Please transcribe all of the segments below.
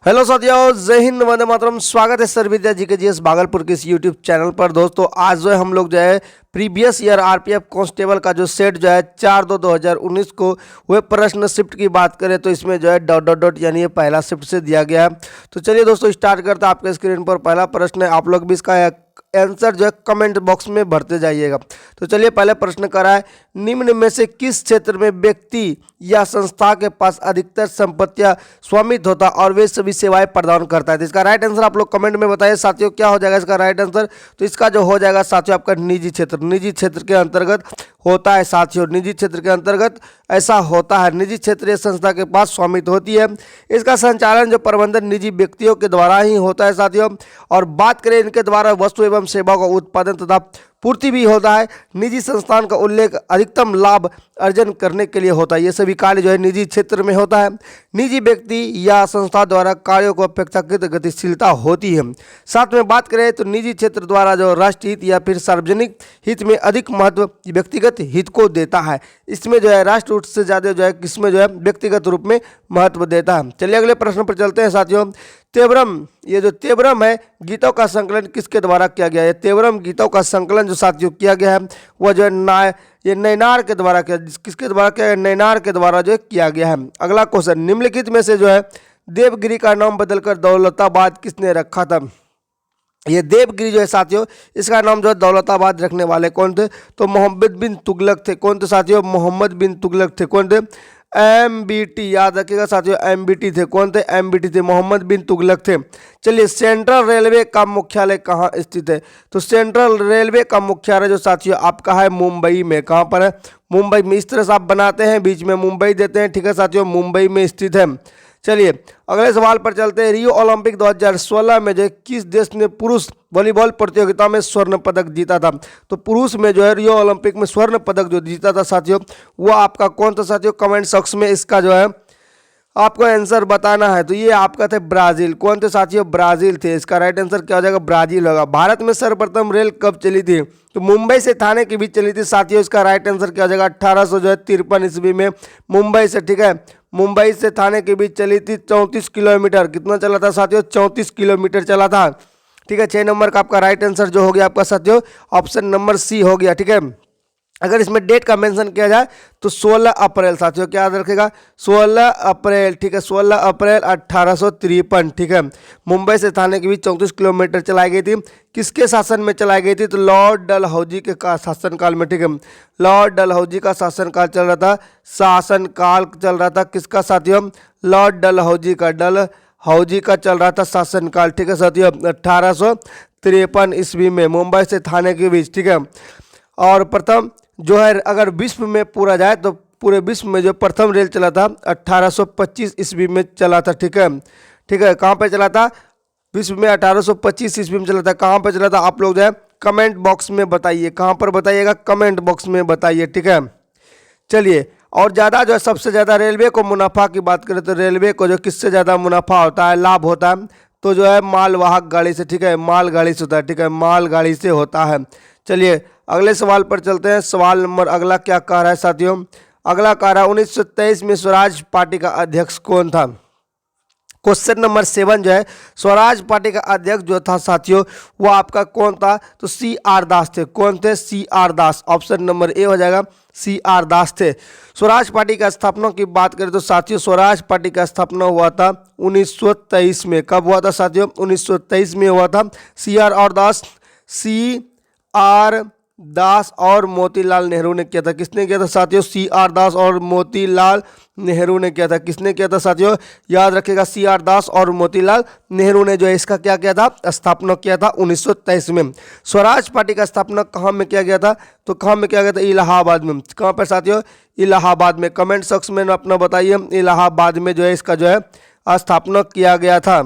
Hello साथियों, जय हिंद, वंदे मातरम। स्वागत है सर विद्या जी के जीएस भागलपुर के इस यूट्यूब चैनल पर। दोस्तों आज जो है हम लोग जो है प्रीवियस ईयर आरपीएफ कांस्टेबल का जो सेट जो है 4/2/2019 को हुए प्रश्न शिफ्ट की बात करें तो इसमें जो है डॉट डॉट डॉट यानी ये पहला शिफ्ट से दिया गया है। तो चलिए दोस्तों स्टार्ट करते हैं। आपके स्क्रीन पर पहला प्रश्न है, आप लोग भी इसका आंसर जो है कमेंट बॉक्स में भरते जाइएगा। तो चलिए पहले प्रश्न करा है, निम्न में से किस क्षेत्र में व्यक्ति या संस्था के पास अधिकतर संपत्तियां स्वामित्व होता और वे सभी सेवाएं प्रदान करता है। तो इसका राइट आंसर आप लोग कमेंट में बताइए साथियों, क्या हो जाएगा इसका राइट आंसर। तो इसका जो हो जाएगा साथियों आपका निजी क्षेत्र, निजी क्षेत्र के अंतर्गत होता है साथियों, निजी क्षेत्र के अंतर्गत ऐसा होता है। निजी क्षेत्रीय संस्था के पास स्वामित्व होती है। इसका संचालन जो प्रबंधन निजी व्यक्तियों के द्वारा ही होता है साथियों। और बात करें इनके द्वारा वस्तु एवं सेवाओं का उत्पादन तथा पूर्ति भी होता है। निजी संस्थान का उल्लेख अधिकतम लाभ अर्जन करने के लिए होता है। ये सभी कार्य जो है निजी क्षेत्र में होता है। निजी व्यक्ति या संस्था द्वारा कार्यों को अपेक्षाकृत गतिशीलता होती है। साथ में बात करें तो निजी क्षेत्र द्वारा जो राष्ट्रीय हित या फिर सार्वजनिक हित में अधिक महत्व व्यक्तिगत हित को देता है। इसमें जो है राष्ट्र हित से ज़्यादा जो है किसमें जो है व्यक्तिगत रूप में महत्व देता है। चलिए अगले प्रश्न पर चलते हैं साथियों। तेवरम, ये जो तेवरम है गीतों का संकलन किसके द्वारा किया गया है। तेवरम गीतों का संकलन जो साथियों किया गया है वह जो है ये नैनार के द्वारा किया, किसके द्वारा किया, नैनार के द्वारा जो है किया गया है। अगला क्वेश्चन, निम्नलिखित में से जो है देवगिरी का नाम बदलकर दौलताबाद किसने रखा था। ये देवगिरी जो है साथियों इसका नाम जो है दौलताबाद रखने वाले कौन थे, तो मोहम्मद बिन तुगलक थे। कौन थे साथियों, मोहम्मद बिन तुगलक थे। कौन थे, एमबीटी, याद रखिएगा साथियों एमबीटी थे। कौन थे, एमबीटी थे, मोहम्मद बिन तुगलक थे। चलिए सेंट्रल रेलवे का मुख्यालय कहाँ स्थित है, तो सेंट्रल रेलवे का मुख्यालय जो साथियों आपका है मुंबई में। कहाँ पर है, मुंबई में। इस तरह से आप बनाते हैं, बीच में मुंबई देते हैं, ठीक है साथियों, मुंबई में स्थित है। चलिए अगले सवाल पर चलते हैं। रियो ओलंपिक 2016 में जो किस देश ने पुरुष वॉलीबॉल प्रतियोगिता में स्वर्ण पदक जीता था। तो पुरुष में जो है रियो ओलंपिक में स्वर्ण पदक जो जीता था साथियों वो आपका कौन था साथियों, कमेंट बॉक्स में इसका जो है आपको आंसर बताना है। तो ये आपका थे ब्राजील। कौन थे साथियों, ब्राजील थे। इसका राइट आंसर क्या हो जाएगा, ब्राजील होगा। भारत में सर्वप्रथम रेल कब चली थी, तो मुंबई से थाने के बीच चली थी साथियों। इसका राइट आंसर क्या हो जाएगा, 1853 ईस्वी में मुंबई से, ठीक है, मुंबई से थाने के बीच चली थी 34 किलोमीटर। कितना चला था साथियों, 34 किलोमीटर चला था। ठीक है, 6 नंबर का आपका राइट आंसर जो हो गया आपका साथियों ऑप्शन नंबर सी हो गया। ठीक है, अगर इसमें डेट का मेंशन किया जाए तो 16 अप्रैल साथियों, क्या याद रखेगा, 16 अप्रैल। ठीक है, 16 अप्रैल 1853। ठीक है, मुंबई से थाने के बीच 34 किलोमीटर चलाई गई थी। किसके शासन में चलाई गई थी, तो लॉर्ड डलहौजी के शासनकाल में। ठीक है, लॉर्ड डलहौजी का शासनकाल चल रहा था, शासनकाल चल रहा था किसका साथियों, लॉर्ड डलहौजी का, डलहौजी का चल रहा था शासनकाल। ठीक है साथियों, 1853 ईस्वी में मुंबई से थाने के बीच। ठीक है, और प्रथम जो है अगर विश्व में पूरा जाए तो पूरे विश्व में जो प्रथम रेल चला था 1825 ईस्वी में चला था। ठीक है, ठीक है, कहाँ पे चला था, विश्व में 1825 ईस्वी में चला था। कहाँ पे चला था आप लोग जो है कमेंट बॉक्स में बताइए, कहाँ पर बताइएगा, कमेंट बॉक्स में बताइए। ठीक है, चलिए और ज़्यादा जो है सबसे ज़्यादा रेलवे को मुनाफा की बात करें तो रेलवे को जो किससे ज़्यादा मुनाफा होता है, लाभ होता है, तो जो है मालवाहक गाड़ी से। ठीक है, मालगाड़ी से होता है। ठीक है, मालगाड़ी से होता है। चलिए अगले सवाल पर चलते हैं। सवाल नंबर अगला क्या कह रहा है साथियों, अगला कह रहा है 1923 में स्वराज पार्टी का अध्यक्ष कौन था। क्वेश्चन नंबर 7 जो है स्वराज पार्टी का अध्यक्ष जो था साथियों वो आपका कौन था, तो CR दास थे। कौन थे, CR Das. Option number A हो जाएगा, CR दास थे। स्वराज पार्टी का स्थापना की बात करें तो साथियों स्वराज पार्टी का स्थापना हुआ था 1923 में। कब हुआ था साथियों, 1923 में हुआ था। CR दास और मोतीलाल नेहरू ने किया था। किसने किया था साथियों, CR दास और मोतीलाल नेहरू ने किया था। किसने किया था साथियों, याद रखिएगा, CR दास और मोतीलाल नेहरू ने जो है इसका क्या किया था, स्थापना किया था 1923 में। स्वराज पार्टी का स्थापना कहाँ में किया गया था, तो कहाँ में किया गया था, इलाहाबाद में। कहाँ पर साथियों, इलाहाबाद में। कमेंट सेक्शन में अपना बताइए, इलाहाबाद में जो है इसका जो है स्थापना किया गया था।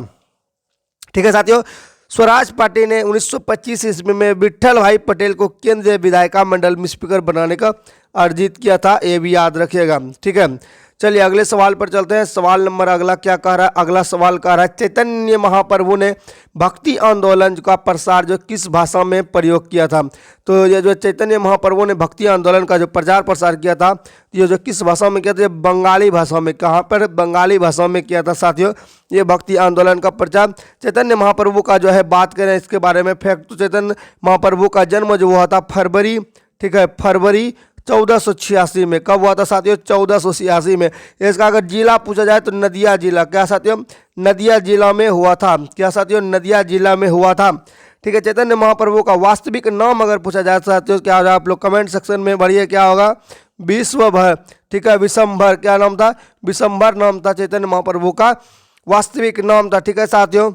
ठीक है साथियों, स्वराज पार्टी ने 1925 ईस्वी में विट्ठल भाई पटेल को केंद्रीय विधायिका मंडल में स्पीकर बनाने का अर्जित किया था, ये भी याद रखिएगा। ठीक है, चलिए अगले सवाल पर चलते हैं। सवाल नंबर अगला क्या कह रहा है, अगला सवाल कह रहा है चैतन्य महाप्रभु ने भक्ति आंदोलन का प्रसार जो किस भाषा में प्रयोग किया था। तो ये जो चैतन्य महाप्रभु ने भक्ति आंदोलन का जो प्रचार प्रसार किया था, ये जो किस भाषा में किया था, बंगाली भाषा में। कहाँ पर? बंगाली भाषा में किया था साथियों ये भक्ति आंदोलन का प्रचार। चैतन्य महाप्रभु का जो है बात करें इसके बारे में फैक्ट, तो चैतन्य महाप्रभु का जन्म जो हुआ था फरवरी, ठीक है, फरवरी 1486 में। कब हुआ था साथियों? 1486 में। इसका अगर जिला पूछा जाए तो नदिया जिला। क्या साथियों? नदिया जिला में हुआ था। क्या साथियों? नदिया जिला में हुआ था। ठीक है, चैतन्य महाप्रभु का वास्तविक नाम अगर पूछा जाए साथियों क्या होगा, आप लोग कमेंट सेक्शन में भरिए, क्या होगा? विश्वभर। ठीक है, विशंभर। क्या नाम था? विशंभर नाम था चैतन्य महाप्रभु का वास्तविक नाम था। ठीक है साथियों,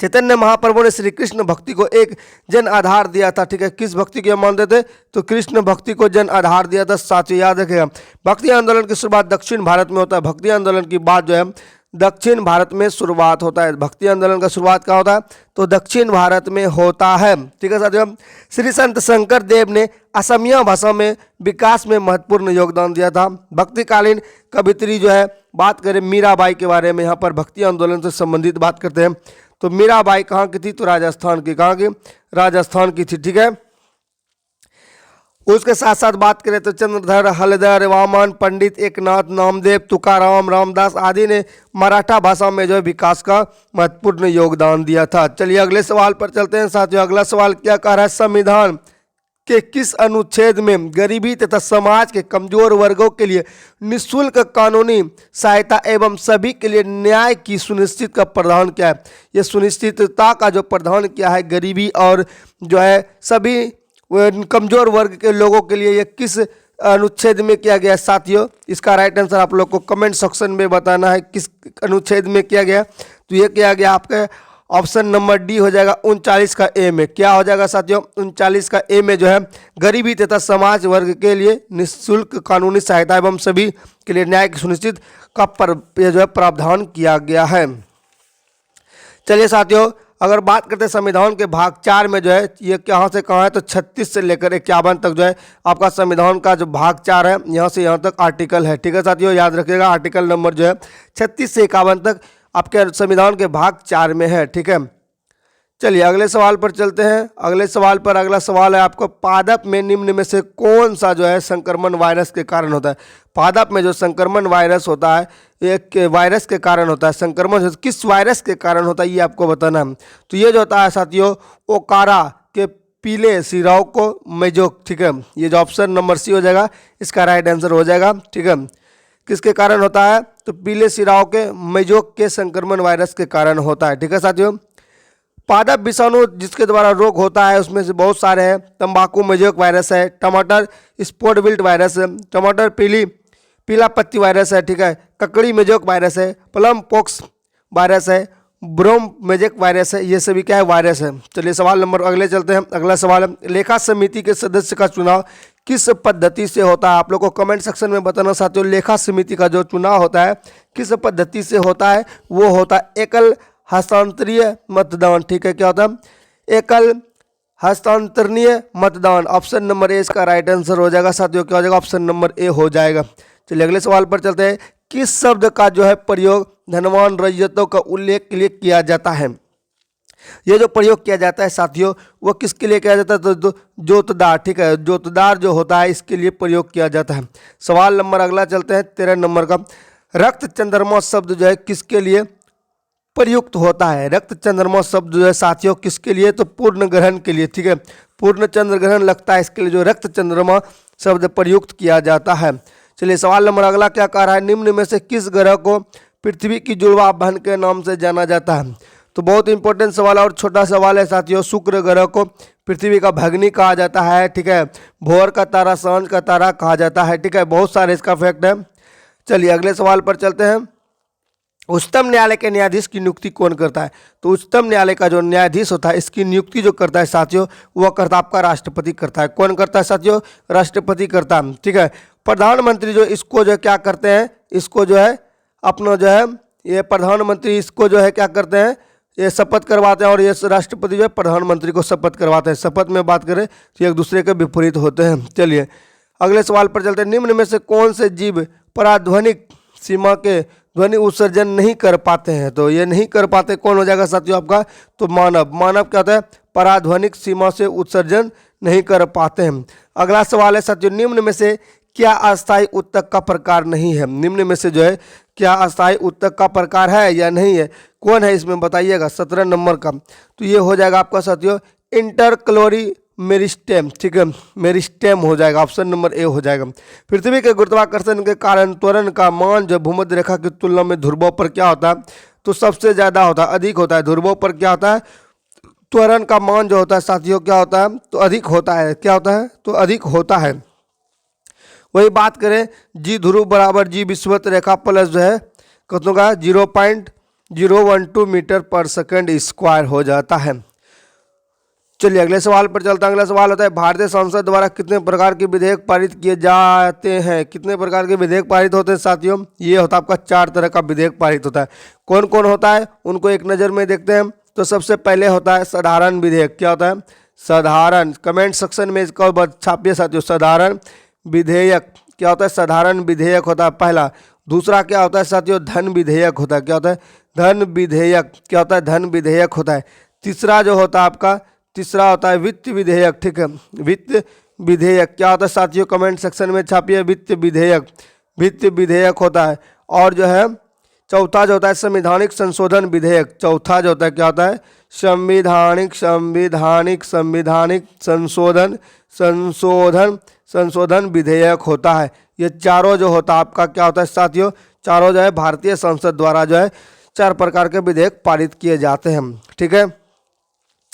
चैतन्य महाप्रभु ने श्री कृष्ण भक्ति को एक जन आधार दिया था। ठीक है, किस भक्ति को मानते थे? तो कृष्ण भक्ति को जन आधार दिया था साथियों, याद रखिएगा। भक्ति आंदोलन की शुरुआत दक्षिण भारत में होता है। भक्ति आंदोलन की बात जो है दक्षिण भारत में शुरुआत होता है। भक्ति आंदोलन का शुरुआत कहाँ होता है? तो दक्षिण भारत में होता है। ठीक है साथियों, श्री संत शंकर देव ने असमिया भाषा में विकास में महत्वपूर्ण योगदान दिया था। भक्तिकालीन कवित्री जो है, बात करें मीराबाई के बारे में, यहाँ पर भक्ति आंदोलन से संबंधित बात करते हैं। तो मीराबाई कहाँ की थी? तो राजस्थान की। कहाँ की? राजस्थान की थी। ठीक है, उसके साथ साथ बात करें तो चंद्रधर, हलधर, वामन, पंडित एकनाथ, नामदेव, तुकाराम, रामदास आदि ने मराठा भाषा में जो है विकास का महत्वपूर्ण योगदान दिया था। चलिए अगले सवाल पर चलते हैं साथियों। अगला सवाल क्या कह रहा है, संविधान के किस अनुच्छेद में गरीबी तथा समाज के कमजोर वर्गों के लिए निःशुल्क कानूनी सहायता एवं सभी के लिए न्याय की सुनिश्चित का प्रावधान किया है? ये सुनिश्चितता का जो प्रावधान किया है गरीबी और जो है सभी कमजोर वर्ग के लोगों के लिए, ये किस अनुच्छेद में किया गया साथियों? इसका राइट आंसर आप लोग को कमेंट सेक्शन में बताना है किस अनुच्छेद में किया गया। तो ये किया गया आपका ऑप्शन नंबर डी हो जाएगा 39 का ए में। क्या हो जाएगा साथियों? 39 का ए में जो है गरीबी तथा समाज वर्ग के लिए निःशुल्क कानूनी सहायता एवं सभी के लिए न्याय की सुनिश्चित का जो है प्रावधान किया गया है। चलिए साथियों, अगर बात करते हैं संविधान के भाग 4 में जो है ये कहाँ से कहाँ है, तो 36 से लेकर 51 तक जो है आपका संविधान का जो भाग 4 है, यहाँ से यहाँ तक आर्टिकल है। ठीक है साथियों, याद रखिएगा आर्टिकल नंबर जो है 36 से 51 तक आपके संविधान के भाग 4 में है। ठीक है, चलिए अगले सवाल पर चलते हैं। अगले सवाल पर अगला सवाल है आपको, पादप में निम्न में से कौन सा जो है संक्रमण वायरस के कारण होता है? पादप में जो संक्रमण वायरस होता है एक वायरस के कारण होता है। संक्रमण किस वायरस के कारण होता है ये आपको बताना है। तो ये जो होता है साथियों ओकारा के पीले सिराओं को मेजोक। ठीक है, ये जो ऑप्शन नंबर सी हो जाएगा इसका राइट आंसर हो जाएगा। ठीक है, किसके कारण होता है? तो पीले सिराओं के मेजोक के संक्रमण वायरस के कारण होता है। ठीक है साथियों, पादप विषाणु जिसके द्वारा रोग होता है उसमें से बहुत सारे हैं। तंबाकू मेजोक वायरस है, टमाटर स्पॉट विल्ट वायरस है, टमाटर पीला पत्ती वायरस है। ठीक है, ककड़ी मेजोक वायरस है, प्लम पॉक्स वायरस है, ब्रोम मेजोक वायरस है। ये सभी क्या है? वायरस है। चलिए सवाल नंबर अगले चलते हैं। अगला सवाल है, लेखा समिति के सदस्य का चुनाव किस पद्धति से होता है? आप लोग को कमेंट सेक्शन में बताना साथियों, लेखा समिति का जो चुनाव होता है किस पद्धति से होता है? वो होता है एकल हस्तांतरीय मतदान। ठीक है, क्या होता है? एकल हस्तांतरणीय मतदान। ऑप्शन नंबर ए इसका राइट आंसर हो जाएगा साथियों। क्या हो जाएगा? ऑप्शन नंबर ए हो जाएगा। चलिए अगले सवाल पर चलते हैं। किस शब्द का जो है प्रयोग धनवान रैयतों का उल्लेख के लिए किया जाता है? ये जो प्रयोग किया जाता है साथियों वो किसके लिए किया जाता है? तो जोतदार। ठीक है, जोतदार जो होता है इसके लिए प्रयोग किया जाता है। सवाल नंबर अगला चलते हैं 13 नंबर का। रक्त चंद्रमा शब्द जो है किसके लिए प्रयुक्त होता है? रक्त चंद्रमा शब्द जो है साथियों किसके लिए? तो पूर्ण ग्रहण के लिए। ठीक है, पूर्ण चंद्र ग्रहण लगता है इसके लिए जो रक्त चंद्रमा शब्द प्रयुक्त किया जाता है। चलिए सवाल नंबर अगला क्या कह रहा है, निम्न में से किस ग्रह को पृथ्वी की जुड़वा बहन के नाम से जाना जाता है? तो बहुत इंपॉर्टेंट सवाल है और छोटा सवाल है साथियों। शुक्र ग्रह को पृथ्वी का भगनी कहा जाता है। ठीक है, भोर का तारा, सांझ का तारा कहा जाता है। ठीक है, बहुत सारे इसका फैक्ट है। चलिए अगले सवाल पर चलते हैं। उच्चतम न्यायालय के न्यायाधीश की नियुक्ति कौन करता है? तो उच्चतम न्यायालय का जो न्यायाधीश होता है इसकी नियुक्ति जो करता है साथियों वह करता आपका राष्ट्रपति करता है। कौन करता है साथियों? राष्ट्रपति करता है। ठीक है, प्रधानमंत्री जो इसको जो क्या करते हैं, इसको जो है अपना जो है ये प्रधानमंत्री इसको जो है क्या करते हैं, ये शपथ करवाते हैं और ये राष्ट्रपति जो है प्रधानमंत्री को शपथ करवाते हैं। शपथ में बात करें तो एक दूसरे के विपरीत होते हैं। चलिए अगले सवाल पर चलते हैं। निम्न में से कौन से जीव पराध्वनिक सीमा के ध्वनि उत्सर्जन नहीं कर पाते हैं। तो ये नहीं कर पाते कौन हो जाएगा साथियों आपका, तो मानव। मानव क्या होता है, पराध्वनिक सीमा से उत्सर्जन नहीं कर पाते हैं। अगला सवाल है साथियों, निम्न में से क्या अस्थायी उत्तक का प्रकार नहीं है। निम्न में से जो है क्या अस्थायी उत्तक का प्रकार है या नहीं है, कौन है इसमें बताइएगा 17 नंबर का। तो ये हो जाएगा आपका साथियों इंटरक्लोरी मेरिस्टेम, ठीक है, मेरिस्टेम हो जाएगा, ऑप्शन नंबर ए हो जाएगा। पृथ्वी के गुरुत्वाकर्षण के कारण त्वरण का मान जो भूमध्य रेखा की तुलना में ध्रुवों पर क्या होता है, तो सबसे ज़्यादा होता है, अधिक होता है। ध्रुवों पर क्या होता है, त्वरण का मान जो होता है साथियों क्या होता है, तो अधिक होता है। क्या होता है, तो अधिक होता है। वही बात करें जी ध्रुव बराबर जी विषुवत रेखा प्लस जो है कितनों का 0.012 मीटर पर सेकंड स्क्वायर हो जाता है। चलिए अगले सवाल पर चलता है। अगला सवाल होता है भारतीय संसद द्वारा कितने प्रकार के विधेयक पारित किए जाते हैं। कितने प्रकार के विधेयक पारित होते हैं साथियों, ये होता है आपका 4 तरह का विधेयक पारित होता है। कौन कौन होता है उनको एक नज़र में देखते हैं। तो सबसे पहले होता है साधारण विधेयक। क्या होता है, साधारण, कमेंट सेक्शन में इसका छापिए साथियों, साधारण विधेयक। क्या होता है, साधारण विधेयक होता है पहला। दूसरा क्या होता है साथियों, धन विधेयक होता है। क्या होता है, धन विधेयक। क्या होता है, धन विधेयक होता है। तीसरा जो होता है आपका, तीसरा होता है वित्त विधेयक, ठीक है, वित्त विधेयक। क्या होता है साथियों, कमेंट सेक्शन में छापिए वित्त विधेयक, वित्त विधेयक होता है। और जो है चौथा जो होता है संवैधानिक संशोधन विधेयक। चौथा जो होता है क्या होता है, संवैधानिक संवैधानिक संवैधानिक संशोधन संशोधन संशोधन विधेयक होता है। ये चारों जो होता है आपका क्या होता है साथियों, चारों जो है भारतीय संसद द्वारा जो है 4 प्रकार के विधेयक पारित किए जाते हैं, ठीक है।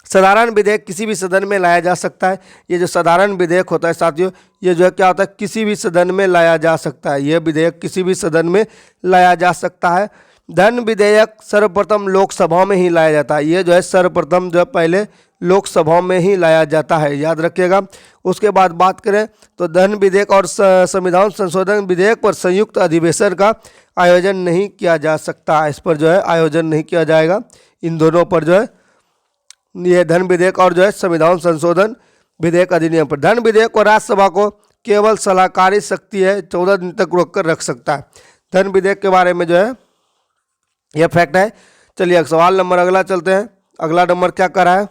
साधारण विधेयक किसी भी सदन में लाया जा सकता है। ये जो साधारण विधेयक होता है साथियों, ये जो है क्या होता है, किसी भी सदन में लाया जा सकता है। ये विधेयक किसी भी सदन में लाया जा सकता है। धन विधेयक सर्वप्रथम लोकसभा में ही लाया जाता है। ये जो है सर्वप्रथम जो है पहले लोकसभा में ही लाया जाता है, याद रखिएगा। उसके बाद बात करें तो धन विधेयक और संविधान संशोधन विधेयक पर संयुक्त अधिवेशन का आयोजन नहीं किया जा सकता। इस पर जो है आयोजन नहीं किया जाएगा, इन दोनों पर जो है, ये धन विधेयक और जो है संविधान संशोधन विधेयक अधिनियम पर। धन विधेयक को राज्यसभा को केवल सलाहकारी शक्ति है 14 दिन तक रोक कर रख सकता है। धन विधेयक के बारे में जो है यह फैक्ट है। चलिए सवाल नंबर अगला चलते हैं। अगला नंबर क्या कर रहा है,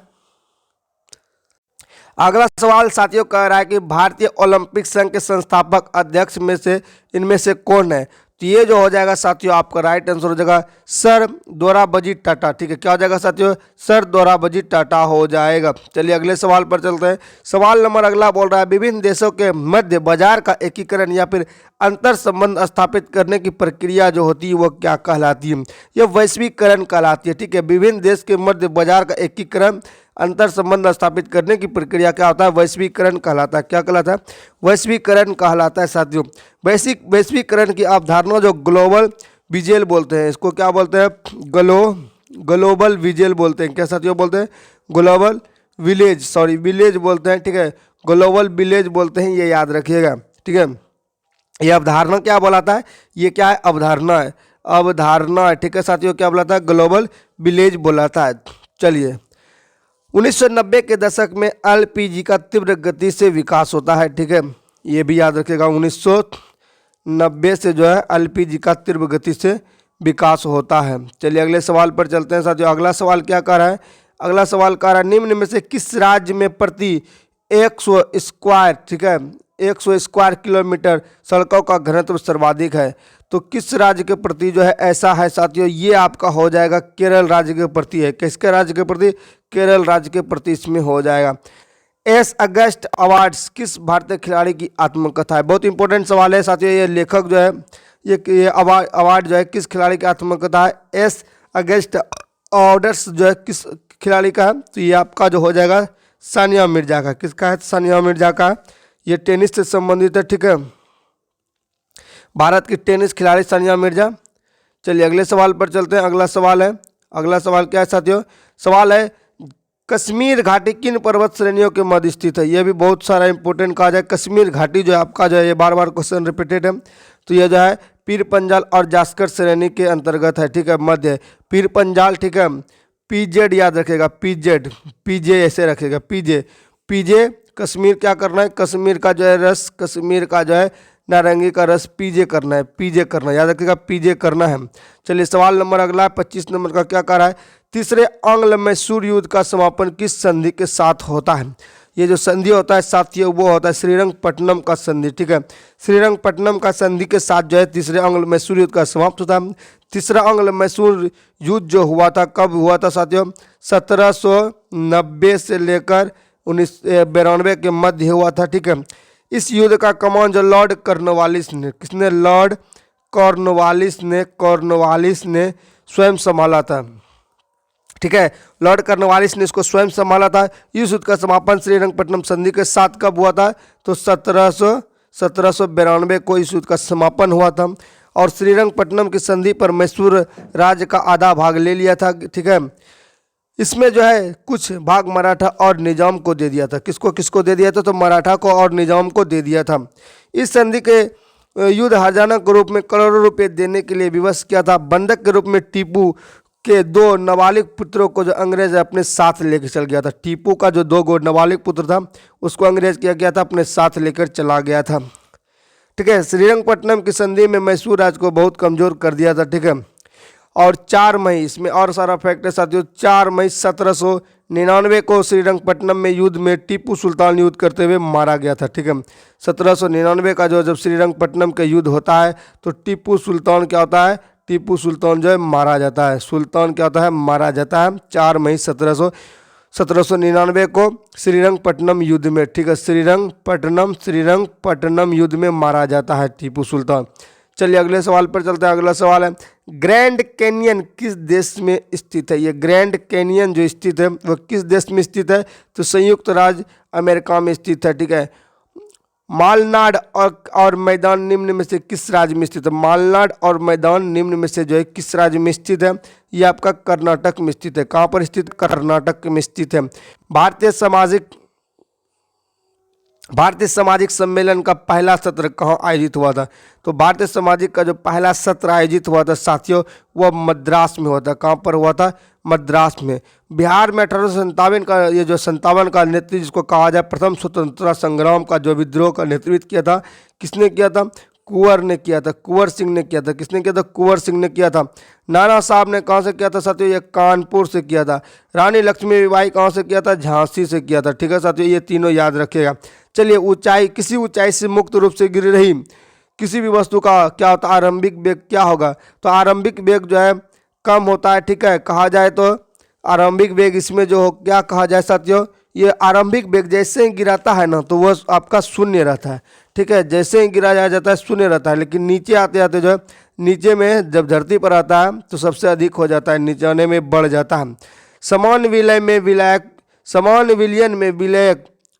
अगला सवाल साथियों कह रहा है कि भारतीय ओलंपिक संघ के संस्थापक अध्यक्ष में से इनमें से कौन है। तो ये जो हो जाएगा साथियों आपका राइट आंसर हो जाएगा सर दोराबजी टाटा, ठीक है। क्या हो जाएगा साथियों, सर दोराबजी टाटा हो जाएगा। चलिए अगले सवाल पर चलते हैं। सवाल नंबर अगला बोल रहा है विभिन्न देशों के मध्य बाजार का एकीकरण या फिर अंतर संबंध स्थापित करने की प्रक्रिया जो होती है वो क्या कहलाती है। यह वैश्वीकरण कहलाती है, ठीक है। विभिन्न देश के मध्य बाजार का एकीकरण अंतर संबंध स्थापित करने की प्रक्रिया क्या होता है, वैश्वीकरण कहलाता है। क्या कहलाता है, वैश्वीकरण कहलाता है साथियों। वैश्वीकरण की अवधारणा जो ग्लोबल विजेल बोलते हैं, इसको क्या बोलते हैं, ग्लोबल विजेल बोलते हैं। क्या साथियों बोलते हैं, ग्लोबल विलेज, विलेज बोलते हैं, ठीक है, ग्लोबल विलेज बोलते हैं, ये याद रखिएगा, ठीक है। ये अवधारणा क्या बोलाता है, ये क्या है, अवधारणा है, अवधारणा है, ठीक है साथियों। क्या बोलाता है, ग्लोबल विलेज बोलाता है। चलिए 1990 के दशक में एलपीजी का तीव्र गति से विकास होता है, ठीक है, ये भी याद रखिएगा। 1990 से जो है एलपीजी का तीव्र गति से विकास होता है। चलिए अगले सवाल पर चलते हैं साथियों। अगला सवाल क्या कर रहा है, अगला सवाल कर रहा है निम्न में से किस राज्य में प्रति 100 स्क्वायर, ठीक है, 100 स्क्वायर किलोमीटर सड़कों का घनत्व सर्वाधिक है। तो किस राज्य के प्रति जो है ऐसा है साथियों, ये आपका हो जाएगा केरल राज्य के प्रति है। किसके राज्य के प्रति, केरल राज्य के प्रति इसमें हो जाएगा। एस अगस्ट अवार्ड्स किस भारतीय खिलाड़ी की आत्मकथा है। बहुत इंपॉर्टेंट सवाल है साथियों। ये लेखक जो है ये अवार्ड जो है किस खिलाड़ी की आत्मकथा है। एस अगस्ट अवार्ड्स जो है किस खिलाड़ी का है, तो ये आपका जो हो जाएगा सानिया मिर्जा का। किसका है, सानिया मिर्जा का। ये टेनिस से संबंधित है, ठीक है, भारत की टेनिस खिलाड़ी सानिया मिर्जा। चलिए अगले सवाल पर चलते हैं। अगला सवाल है, अगला सवाल क्या है साथियों, सवाल है कश्मीर घाटी किन पर्वत श्रेणियों के मध्य स्थित है। यह भी बहुत सारा इंपॉर्टेंट कहा जाए। कश्मीर घाटी जो है आपका जो है, ये बार बार क्वेश्चन रिपीटेड है, तो ये जो है पीर पंजाल और जास्कर श्रेणी के अंतर्गत है, ठीक है, मध्य पीर पंजाल, ठीक है, पीजेड याद रखेगा, पीजेड, पीजे ऐसे रखेगा, पीजे, पीजे। कश्मीर क्या करना है, कश्मीर का जो है रस, कश्मीर का जो है नारंगी का रस पीजे करना है, पीजे करना है, याद रखिएगा पीजे करना है। चलिए सवाल नंबर अगला है 25 नंबर का, क्या कह रहा है, तीसरे आंग्ल मैसूर युद्ध का समापन किस संधि के साथ होता है। ये जो संधि होता है साथियों वो होता है श्रीरंगपट्टनम का संधि, ठीक है। श्रीरंगपट्टनम का संधि के साथ जो है तीसरे आंग्ल मैसूर युद्ध का समाप्त होता है। तीसरा आंग्ल मैसूर युद्ध जो हुआ था कब हुआ था साथियों, 1790 से लेकर 1992 के मध्य हुआ था, ठीक है। इस युद्ध का कमान जो लॉर्ड कॉर्नवालिस ने, किसने, लॉर्ड कॉर्नवालिस ने स्वयं संभाला था, ठीक है। लॉर्ड कॉर्नवालिस ने इसको स्वयं संभाला था। इस युद्ध का समापन श्रीरंगपट्टनम संधि के साथ कब हुआ था, तो 1792 को इस युद्ध का समापन हुआ था। और श्रीरंगपट्टनम की संधि पर मैसूर राज्य का आधा भाग ले लिया था, ठीक है। इसमें जो है कुछ भाग मराठा और निजाम को दे दिया था। किसको किसको दे दिया था, तो मराठा को और निजाम को दे दिया था। इस संधि के युद्ध हर्जाना के रूप में करोड़ों रुपए देने के लिए विवश किया था। बंधक के रूप में टीपू के 2 नाबालिग पुत्रों को जो अंग्रेज अपने साथ लेकर चल गया था। टीपू का जो 2 नाबालिग पुत्र था उसको अंग्रेज किया गया था, अपने साथ लेकर चला गया था, ठीक है। श्रीरंगपट्टनम की संधि में मैसूर राज्य को बहुत कमजोर कर दिया था, ठीक है। और 4 मई, इसमें और सारा फैक्ट है साथियों, 4 मई 1799 को श्रीरंगपट्टनम में युद्ध में टीपू सुल्तान युद्ध करते हुए मारा गया था, ठीक है। 1799 का जो जब श्रीरंगपट्टनम का युद्ध होता है तो टीपू सुल्तान क्या होता है, टीपू सुल्तान जो है मारा जाता है, सुल्तान क्या होता है, मारा जाता है 4 मई 1799 को श्रीरंगपट्टनम युद्ध में, ठीक है। श्रीरंगपट्टनम युद्ध में मारा जाता है टीपू सुल्तान। चलिए अगले सवाल पर चलते हैं। अगला सवाल है, ग्रैंड कैनियन किस देश में स्थित है। ये ग्रैंड कैनियन जो स्थित है वह किस देश में स्थित है, तो संयुक्त राज्य अमेरिका में स्थित है, ठीक है। मालनाड और मैदान निम्न में से किस राज्य में स्थित है। मालनाड और मैदान निम्न में से जो है किस राज्य में स्थित है, ये आपका कर्नाटक में स्थित है। कहाँ पर स्थित, कर्नाटक में स्थित है। भारतीय सामाजिक सम्मेलन का पहला सत्र कहाँ आयोजित हुआ था, तो भारतीय सामाजिक का जो पहला सत्र आयोजित हुआ था साथियों वह मद्रास में हुआ था। कहाँ पर हुआ था, मद्रास में। बिहार में 1857 का ये जो 57 का नेतृत्व जिसको कहा जाए प्रथम स्वतंत्रता संग्राम का जो विद्रोह का नेतृत्व किया था, किसने किया था, कुंवर ने किया था, कुंवर सिंह ने किया था। किसने किया था, कुंवर सिंह ने किया था। नाना साहब ने कहाँ से किया था साथियों, ये कानपुर से किया था। रानी लक्ष्मीबाई कहाँ से किया था, झांसी से किया था, ठीक है साथियों, ये तीनों याद रखिएगा। चलिए ऊंचाई, किसी ऊंचाई से मुक्त रूप से गिर रही किसी भी वस्तु का क्या होता है, आरंभिक वेग क्या होगा, तो आरंभिक वेग जो है कम होता है, ठीक है। कहा जाए तो आरंभिक वेग इसमें जो क्या कहा जाए साथियों, ये आरंभिक वेग जैसे ही गिराता है ना तो वह आपका शून्य रहता है, ठीक है। जैसे ही गिराया जाता है शून्य रहता है, लेकिन नीचे आते आते जो है नीचे में जब धरती पर आता है तो सबसे अधिक हो जाता है, नीचे आने में बढ़ जाता है। समान विलयन में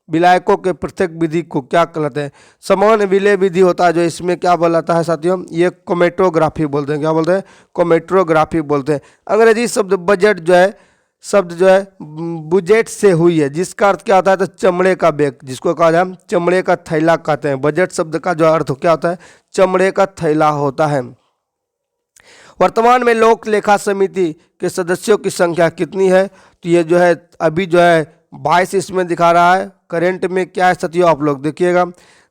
विलायकों के पृथक विधि को क्या कहते हैं, समान विलय विधि होता है जो इसमें क्या बोलाता है साथियों, ये कोमेट्रोग्राफी बोलते हैं। क्या बोलते हैं, कोमेट्रोग्राफी बोलते हैं। अंग्रेजी शब्द बजट जो है बुजेट से हुई है, जिसका अर्थ क्या होता है, तो चमड़े का बैग, जिसको कहा जाए चमड़े का थैला कहते हैं। बजट शब्द का जो अर्थ क्या होता है, चमड़े का थैला होता है। वर्तमान में लोक लेखा समिति के सदस्यों की संख्या कितनी है, तो ये जो है अभी जो है 22 इसमें दिखा रहा है। करंट में क्या है साथियों, आप लोग देखिएगा।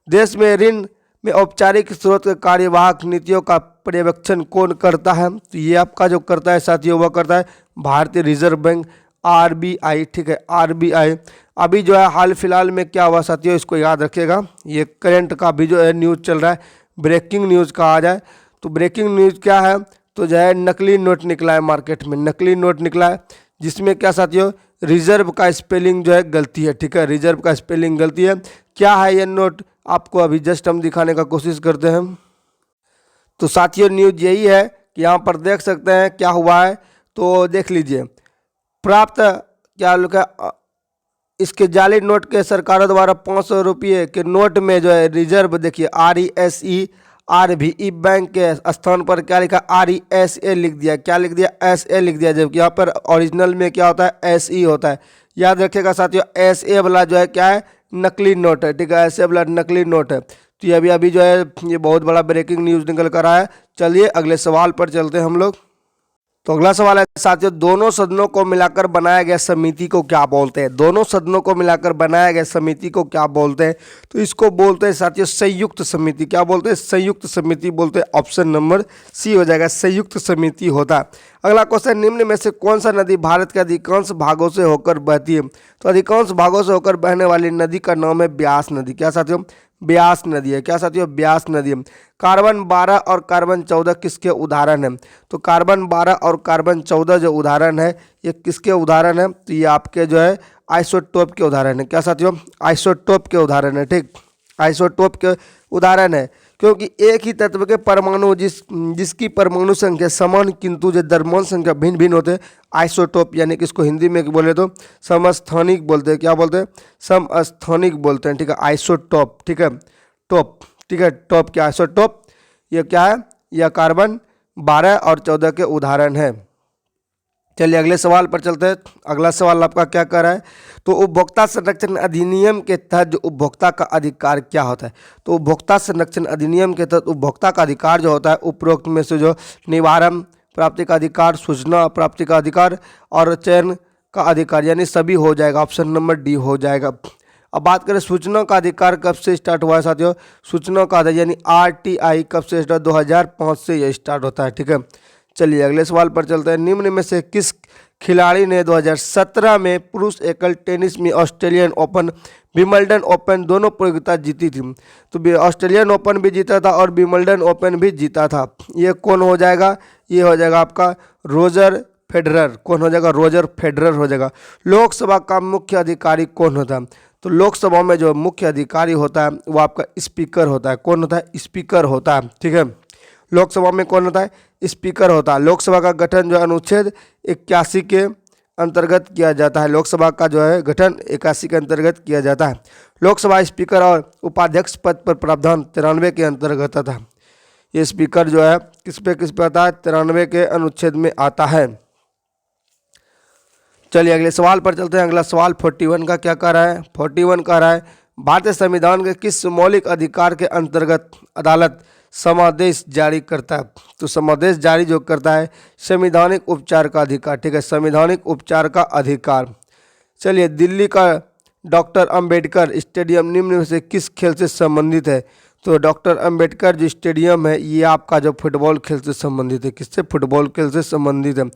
देश में ऋण में औपचारिक स्रोत के कार्यवाहक नीतियों का पर्यवेक्षण कौन करता है, तो ये आपका जो करता है साथियों वह करता है भारतीय रिजर्व बैंक, RBI, ठीक है, RBI। अभी जो है हाल फिलहाल में क्या हुआ साथियों, इसको याद रखिएगा। ये करंट का भी जो है न्यूज़ चल रहा है, ब्रेकिंग न्यूज़ कहा जाए तो ब्रेकिंग न्यूज़ क्या है, तो जो है नकली नोट निकला है मार्केट में, नकली नोट निकला है जिसमें क्या साथियों रिजर्व का स्पेलिंग जो है गलती है, ठीक है, रिजर्व का स्पेलिंग गलती है। क्या है ये नोट, आपको अभी जस्ट हम दिखाने का कोशिश करते हैं। तो साथियों न्यूज़ यही है कि यहाँ पर देख सकते हैं क्या हुआ है, तो देख लीजिए। प्राप्त क्या लिखा, इसके जाली नोट के सरकारों द्वारा 500 रुपये के नोट में जो है रिजर्व, देखिए RESE बैंक के स्थान पर क्या लिखा, RESA लिख दिया। क्या लिख दिया, SA लिख दिया, जबकि यहाँ पर ओरिजिनल में क्या होता है, SE होता है। याद रखिएगा साथियों, SA वाला जो है क्या है, नकली नोट है, ठीक है, SA वाला नकली नोट है। तो ये अभी जो है ये बहुत बड़ा ब्रेकिंग न्यूज़ निकल कर आया है। चलिए अगले सवाल पर चलते हैं हम लोग। तो अगला सवाल है साथियों, दोनों सदनों को मिलाकर बनाया गया समिति को क्या बोलते हैं? दोनों सदनों को मिलाकर बनाया गया समिति को क्या बोलते हैं? तो इसको बोलते हैं साथियों संयुक्त समिति। क्या बोलते हैं? संयुक्त समिति बोलते हैं। ऑप्शन नंबर सी हो जाएगा, संयुक्त समिति होता है। अगला क्वेश्चन, निम्न में से कौन सा नदी भारत के अधिकांश भागों से होकर बहती है? तो अधिकांश भागों से होकर बहने वाली नदी का नाम है ब्यास नदी। क्या साथियों? ब्यास नदी है। क्या साथियों? ब्यास नदी है। कार्बन 12 और कार्बन 14 किसके उदाहरण हैं? तो कार्बन 12 और कार्बन 14 जो उदाहरण है ये किसके उदाहरण है? तो ये आपके जो है आइसोटोप के उदाहरण है। क्या साथियों? आइसोटोप के उदाहरण है। ठीक, आइसोटोप के उदाहरण है, क्योंकि एक ही तत्व के परमाणु जिसकी परमाणु संख्या समान किंतु जो द्रव्यमान संख्या भिन्न भिन्न होते हैं, आइसोटोप, यानी कि इसको हिंदी में बोले तो समस्थानिक बोलते हैं। क्या बोलते हैं? समस्थानिक बोलते हैं। ठीक है, आइसोटोप। ठीक है, टॉप। ठीक है, टॉप क्या? आइसोटोप ये क्या है? यह कार्बन 12 और 14 के उदाहरण है। चलिए अगले सवाल पर चलते हैं। अगला सवाल आपका क्या कर रहा है? तो उपभोक्ता संरक्षण अधिनियम के तहत जो उपभोक्ता का अधिकार क्या होता है? तो उपभोक्ता संरक्षण अधिनियम के तहत उपभोक्ता का अधिकार जो होता है, उपरोक्त में से जो निवारण प्राप्ति का अधिकार, सूचना प्राप्ति का अधिकार और चयन का अधिकार, यानी सभी हो जाएगा। ऑप्शन नंबर डी हो जाएगा। अब बात करें सूचना का अधिकार कब से स्टार्ट हुआ है साथियों? सूचना का अधिकार यानी RTI कब से स्टार्ट? 2005 से यह स्टार्ट होता है। ठीक है, चलिए अगले सवाल पर चलते हैं। निम्न में से किस खिलाड़ी ने 2017 में पुरुष एकल टेनिस में ऑस्ट्रेलियन ओपन, विंबलडन ओपन दोनों प्रतियोगिता जीती थी? तो ऑस्ट्रेलियन ओपन भी जीता था और विंबलडन ओपन भी जीता था। ये कौन हो जाएगा? ये हो जाएगा आपका रोजर फेडरर। कौन हो जाएगा? रोजर फेडरर हो जाएगा। लोकसभा का मुख्य अधिकारी कौन होता है? तो लोकसभा में जो मुख्य अधिकारी होता है वो आपका स्पीकर होता है। कौन होता है? स्पीकर होता है। ठीक है, लोकसभा में कौन होता है? स्पीकर होता है। लोकसभा का गठन जो अनुच्छेद 81 के अंतर्गत किया जाता है। लोकसभा का जो है गठन 81 के अंतर्गत किया जाता है। लोकसभा स्पीकर और उपाध्यक्ष पद पर प्रावधान 93 के अंतर्गत आता है। ये स्पीकर जो है किस पे आता है? 93 के अनुच्छेद में आता है। चलिए अगले सवाल पर चलते हैं। अगला सवाल 41 का क्या कह रहा है? 41 कह रहा है, भारतीय संविधान के किस मौलिक अधिकार के अंतर्गत अदालत समादेश जारी करता है? तो समादेश जारी जो करता है संवैधानिक उपचार का अधिकार। ठीक है, संवैधानिक उपचार का अधिकार। चलिए, दिल्ली का डॉक्टर अंबेडकर स्टेडियम निम्न में से किस खेल से संबंधित है? तो डॉक्टर अंबेडकर जो स्टेडियम है ये आपका जो फुटबॉल खेल से संबंधित है। किससे? फुटबॉल खेल से संबंधित है।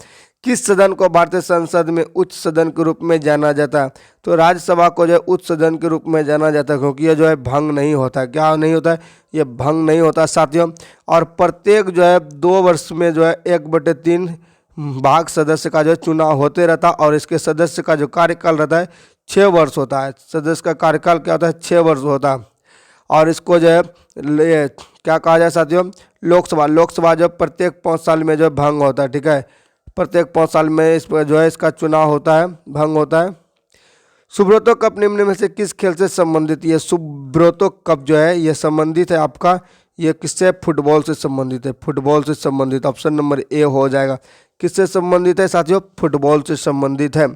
किस सदन को भारतीय संसद में उच्च सदन के रूप में जाना जाता है? तो राज्यसभा को जो है उच्च सदन के रूप में जाना जाता है, क्योंकि यह जो है भंग नहीं होता है। क्या नहीं होता है? ये भंग नहीं होता साथियों। और प्रत्येक जो है 2 वर्ष में जो है 1/3 भाग सदस्य का जो चुनाव होते रहता है, और इसके सदस्य का जो कार्यकाल रहता है 6 वर्ष होता है। सदस्य का कार्यकाल क्या होता है? 6 वर्ष होता है। और इसको जो है क्या कहा जाए साथियों? लोकसभा जो प्रत्येक 5 साल में जो भंग होता है। ठीक है, प्रत्येक 5 साल में इस पर जो है इसका चुनाव होता है, भंग होता है। सुब्रतो कप निम्न में से किस खेल से संबंधित? ये सुब्रतो कप जो है ये संबंधित है आपका, ये किससे? फुटबॉल से संबंधित है। फुटबॉल से संबंधित, ऑप्शन नंबर ए हो जाएगा। किससे संबंधित है साथियों? फुटबॉल से संबंधित है।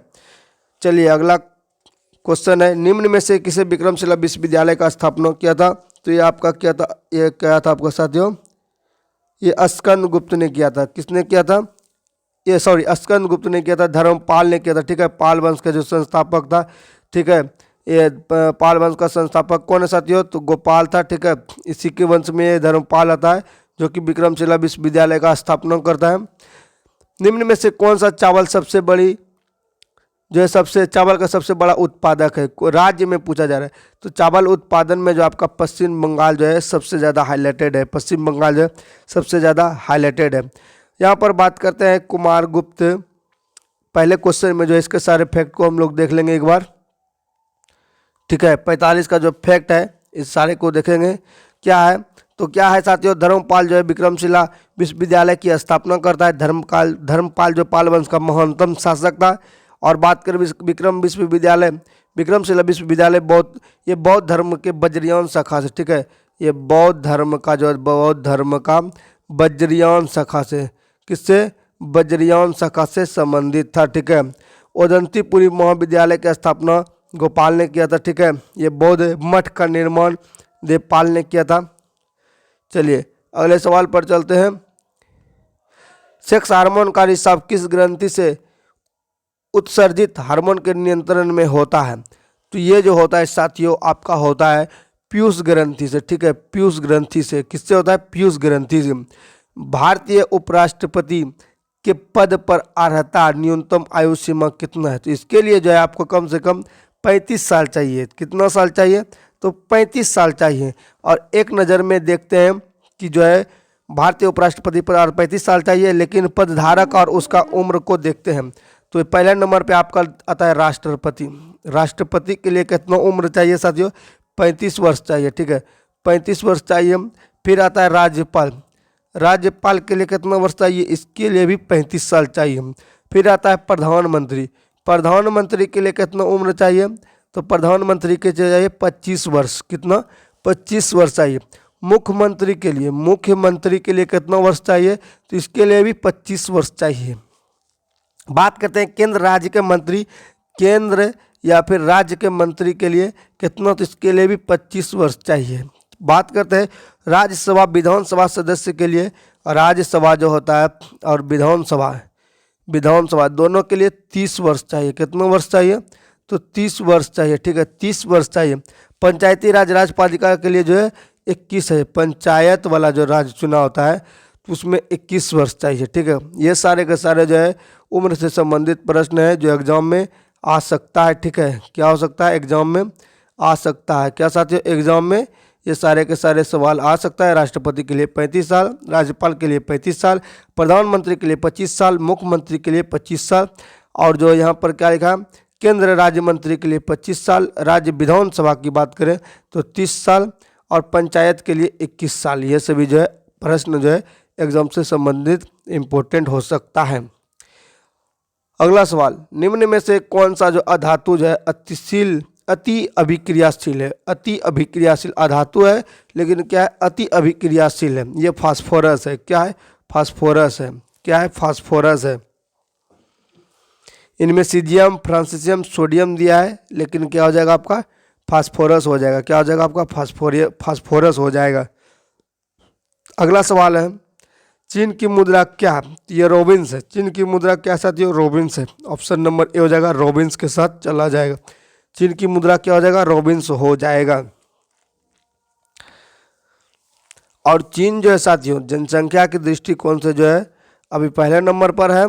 चलिए अगला क्वेश्चन है, निम्न में से किसे विक्रमशिला विश्वविद्यालय का स्थापना किया था? तो ये आपका क्या था? ये क्या था आपका साथियों? ये स्कंद गुप्त ने किया था। किसने किया था? ये स्कंद गुप्त ने किया था, धर्मपाल ने किया था। ठीक है, पाल वंश का जो संस्थापक था। ठीक है, ये पाल वंश का संस्थापक कौन है साथियों? तो गोपाल था। ठीक है, इसी के वंश में ये धर्मपाल आता है जो कि विक्रमशिला विश्वविद्यालय का स्थापना करता है। निम्न में से कौन सा चावल सबसे बड़ी जो है चावल का सबसे बड़ा उत्पादक है? राज्य में पूछा जा रहा है। तो चावल उत्पादन में जो आपका पश्चिम बंगाल जो है सबसे ज़्यादा हाईलाइटेड है। पश्चिम बंगाल जो है सबसे ज़्यादा हाईलाइटेड है। यहाँ पर बात करते हैं कुमार गुप्त। पहले क्वेश्चन में जो है इसके सारे फैक्ट को हम लोग देख लेंगे एक बार। ठीक है, 45 का जो फैक्ट है इस सारे को देखेंगे क्या है। तो क्या है साथियों? धर्मपाल जो है विक्रमशिला विश्वविद्यालय की स्थापना करता है। धर्मपाल जो पाल वंश का महानतम शासक था। और बात करें विक्रमशिला विश्वविद्यालय ये बौद्ध धर्म के वज्रयान शाखा से। ठीक है, ये बौद्ध धर्म का वज्रयान शाखा से, किससे? वज्रयान शाखा से संबंधित था। ठीक है, ओदंतीपुरी महाविद्यालय की स्थापना गोपाल ने किया था। ठीक है, ये बौद्ध मठ का निर्माण देवपाल ने किया था। चलिए अगले सवाल पर चलते हैं। सेक्स हार्मोन का रिसाव किस ग्रंथि से उत्सर्जित हार्मोन के नियंत्रण में होता है? तो ये जो होता है साथियों आपका होता है पीयूष ग्रंथि से, ठीक है, पीयूष ग्रंथि से। किससे होता है? पीयूष ग्रंथि से। भारतीय उपराष्ट्रपति के पद पर अर्हता न्यूनतम आयु सीमा कितना है? तो इसके लिए जो है आपको कम से कम 35 साल चाहिए। कितना साल चाहिए? तो 35 साल चाहिए। और एक नज़र में देखते हैं कि जो है भारतीय उपराष्ट्रपति पर 35 साल चाहिए, लेकिन पदधारक और उसका उम्र को देखते हैं। तो पहले नंबर पे आपका आता है राष्ट्रपति। राष्ट्रपति के लिए कितना उम्र चाहिए साथियों? 35 वर्ष चाहिए, ठीक है, 35 वर्ष चाहिए। फिर आता है राज्यपाल। राज्यपाल के लिए कितना वर्ष चाहिए? इसके लिए भी 35 साल चाहिए। फिर आता है प्रधानमंत्री। प्रधानमंत्री के लिए कितना उम्र चाहिए? तो प्रधानमंत्री के चाहिए 25 वर्ष। कितना? 25 वर्ष चाहिए। मुख्यमंत्री के लिए कितना वर्ष चाहिए? तो इसके लिए भी 25 वर्ष चाहिए। बात करते हैं केंद्र राज्य के मंत्री, केंद्र या फिर राज्य के मंत्री के लिए कितना? तो इसके लिए भी 25 वर्ष चाहिए। बात करते हैं राज्यसभा विधानसभा सदस्य के लिए, राज्यसभा जो होता है और विधानसभा दोनों के लिए 30 वर्ष चाहिए। कितना वर्ष चाहिए? तो 30 वर्ष चाहिए, ठीक है, 30 वर्ष चाहिए। पंचायती राज राज्यपालिका के लिए जो है 21 है। पंचायत वाला जो राज्य चुनाव होता है तो उसमें 21 वर्ष चाहिए, ठीक है। ये सारे के सारे जो है उम्र से संबंधित प्रश्न है जो एग्जाम में आ सकता है, ठीक है। क्या हो सकता है? एग्जाम में आ सकता है। क्या साथियों? एग्जाम में ये सारे के सारे सवाल आ सकता है। राष्ट्रपति के लिए 35 साल, राज्यपाल के लिए 35 साल, प्रधानमंत्री के लिए 25 साल, मुख्यमंत्री के लिए 25 साल, और जो यहाँ पर क्या लिखा, केंद्र राज्य मंत्री के लिए 25 साल, राज्य विधानसभा की बात करें तो 30 साल, और पंचायत के लिए 21 साल। ये सभी जो है प्रश्न जो है एग्जाम से संबंधित इम्पोर्टेंट हो सकता है। अगला सवाल, निम्न में से कौन सा जो अधातु जो है अति अभिक्रियाशील है? अति अभिक्रियाशील अधातु है, लेकिन क्या है? अति अभिक्रियाशील है। ये फास्फोरस है। क्या है? फास्फोरस है। क्या है? फास्फोरस है। इनमें सीजियम, फ्रांसिसियम, सोडियम दिया है, लेकिन क्या हो जाएगा आपका? फास्फोरस हो जाएगा। क्या हो जाएगा आपका? फास्फोरस हो जाएगा। अगला सवाल है, चीन की मुद्रा क्या? ये रोबिन्स है। चीन की मुद्रा क्या साथियों? रोबिन्स है। ऑप्शन नंबर ए हो जाएगा, रोबिन्स के साथ चला जाएगा। चीन की मुद्रा क्या हो जाएगा? रोबिन्स हो जाएगा। और चीन जो है साथियों जनसंख्या की दृष्टिकोण से जो है अभी पहले नंबर पर है,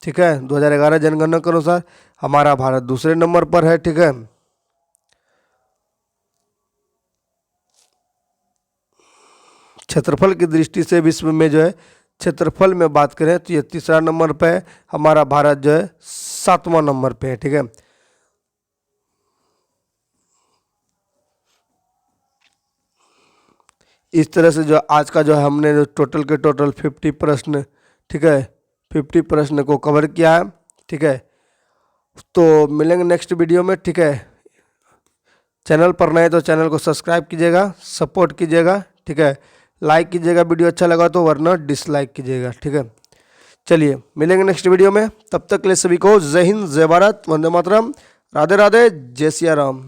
ठीक है, 2011 जनगणना के अनुसार। हमारा भारत दूसरे नंबर पर है, ठीक है। क्षेत्रफल की दृष्टि से विश्व में जो है क्षेत्रफल में बात करें तो ये तीसरा नंबर पे है। हमारा भारत जो है 7वां नंबर पे है, ठीक है। इस तरह से जो आज का जो है हमने जो टोटल के टोटल 50 प्रश्न, ठीक है, 50 प्रश्न को कवर किया है, ठीक है। तो मिलेंगे नेक्स्ट वीडियो में, ठीक है। चैनल पर नए तो चैनल को सब्सक्राइब कीजिएगा, सपोर्ट कीजिएगा, ठीक है। लाइक कीजिएगा वीडियो अच्छा लगा तो, वरना डिसलाइक कीजिएगा, ठीक है। चलिए मिलेंगे नेक्स्ट वीडियो में, तब तक के लिए सभी को जय हिंद, जय भारत, वंदे मातरम, राधे राधे, जय सिया राम।